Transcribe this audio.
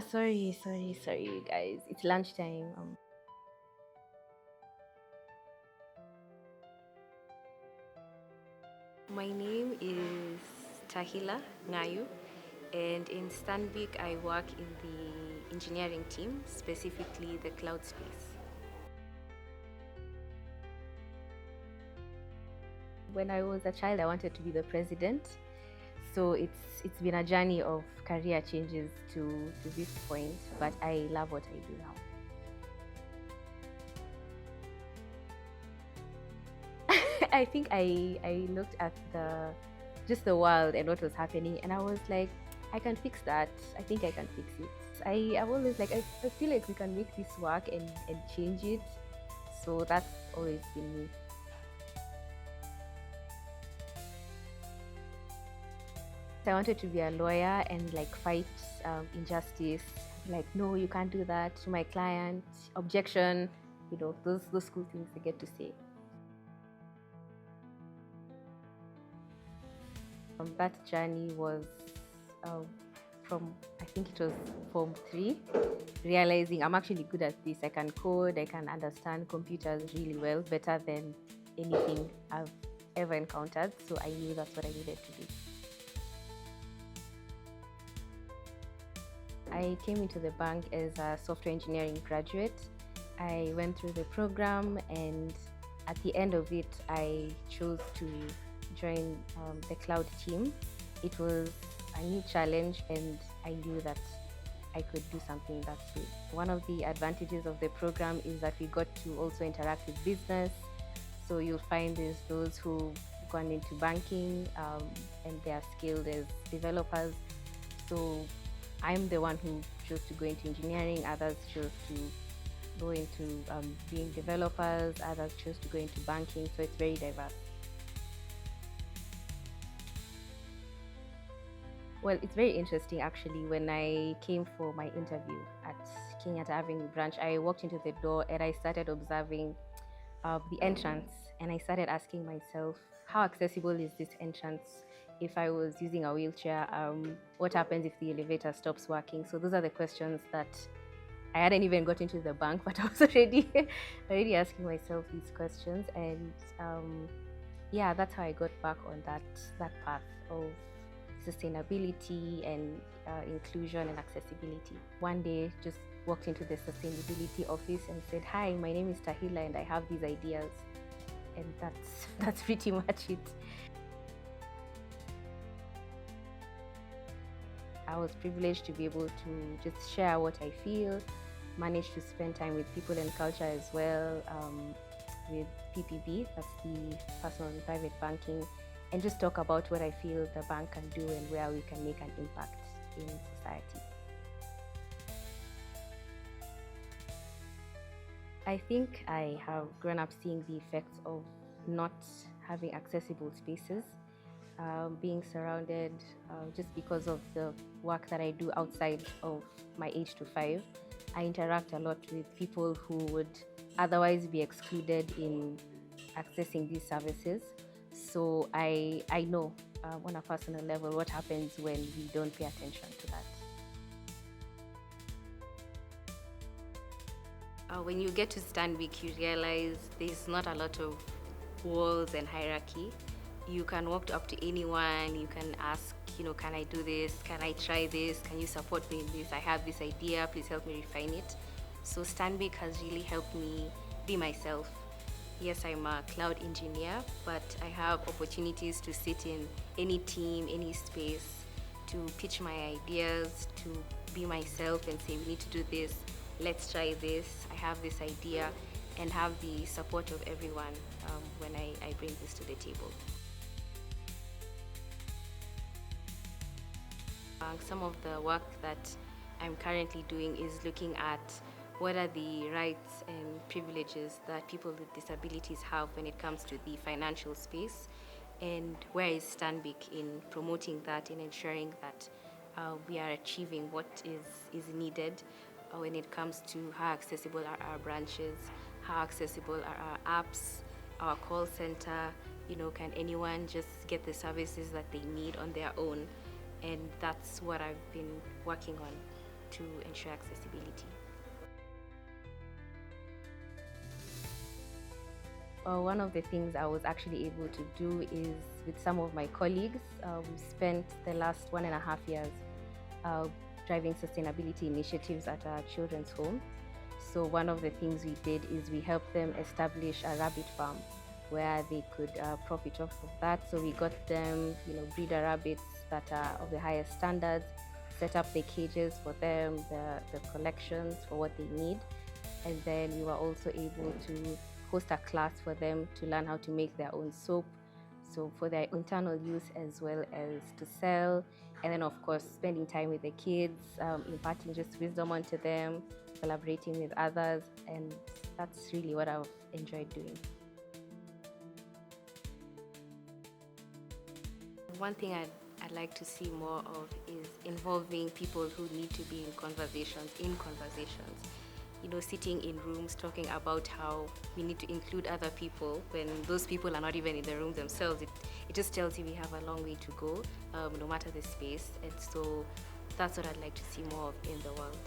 Sorry, you guys. It's lunchtime. My name is Tehillah Ngayu, and in Stanbic, I work in the engineering team, specifically the cloud space. When I was a child, I wanted to be the president. So it's been a journey of career changes to this point, but I love what I do now. I think I looked at the world and what was happening, and I was like, I can fix that. I think I can fix it. I've always like I feel like we can make this work and change it. So that's always been me. I wanted to be a lawyer and like fight injustice. Like, no, you can't do that to my client. Objection. Those cool things I get to say. That journey was from, I think it was Form 3, realizing I'm actually good at this. I can code, I can understand computers really well, better than anything I've ever encountered. So I knew that's what I needed to do. I came into the bank as a software engineering graduate. I went through the program, and at the end of it, I chose to join the cloud team. It was a new challenge, and I knew that I could do something that's good. One of the advantages of the program is that we got to also interact with business. So you'll find there's those who've gone into banking and they are skilled as developers. So I'm the one who chose to go into engineering, others chose to go into being developers, others chose to go into banking, so it's very diverse. Well, it's very interesting actually. When I came for my interview at Kenyatta Avenue branch, I walked into the door and I started observing the entrance, and I started asking myself, how accessible is this entrance? If I was using a wheelchair, what happens if the elevator stops working? So those are the questions that I hadn't even got into the bank, but I was already asking myself these questions, and yeah, that's how I got back on that path of sustainability and inclusion and accessibility. One day, just walked into the sustainability office and said, "Hi, my name is Tehillah, and I have these ideas," and that's pretty much it. I was privileged to be able to just share what I feel, manage to spend time with people and culture as well, with PPB, that's the personal and private banking, and just talk about what I feel the bank can do and where we can make an impact in society. I think I have grown up seeing the effects of not having accessible spaces, being surrounded just because of the work that I do outside of my 8 to 5. I interact a lot with people who would otherwise be excluded in accessing these services. So I know on a personal level what happens when we don't pay attention to that. When you get to Stanbic, you realize there's not a lot of walls and hierarchy. You can walk up to anyone, you can ask, can I do this? Can I try this? Can you support me in this? I have this idea, please help me refine it. So Stanbic has really helped me be myself. Yes, I'm a cloud engineer, but I have opportunities to sit in any team, any space, to pitch my ideas, to be myself and say, we need to do this, let's try this, I have this idea, and have the support of everyone when I bring this to the table. Some of the work that I'm currently doing is looking at what are the rights and privileges that people with disabilities have when it comes to the financial space, and where is Stanbic in promoting that and ensuring that we are achieving what is needed when it comes to how accessible are our branches, how accessible are our apps, our call center, can anyone just get the services that they need on their own? And that's what I've been working on to ensure accessibility. One of the things I was actually able to do is with some of my colleagues, we spent the last 1.5 years uh, driving sustainability initiatives at our children's home. So one of the things we did is we helped them establish a rabbit farm where they could profit off of that. So we got them, breeder rabbits that are of the highest standards, set up the cages for them, the collections for what they need. And then we were also able to host a class for them to learn how to make their own soap, so for their internal use as well as to sell. And then of course spending time with the kids, imparting just wisdom onto them, collaborating with others, and that's really what I've enjoyed doing. One thing I'd like to see more of is involving people who need to be in conversations. Sitting in rooms talking about how we need to include other people when those people are not even in the room themselves. It just tells you we have a long way to go, no matter the space. And so that's what I'd like to see more of in the world.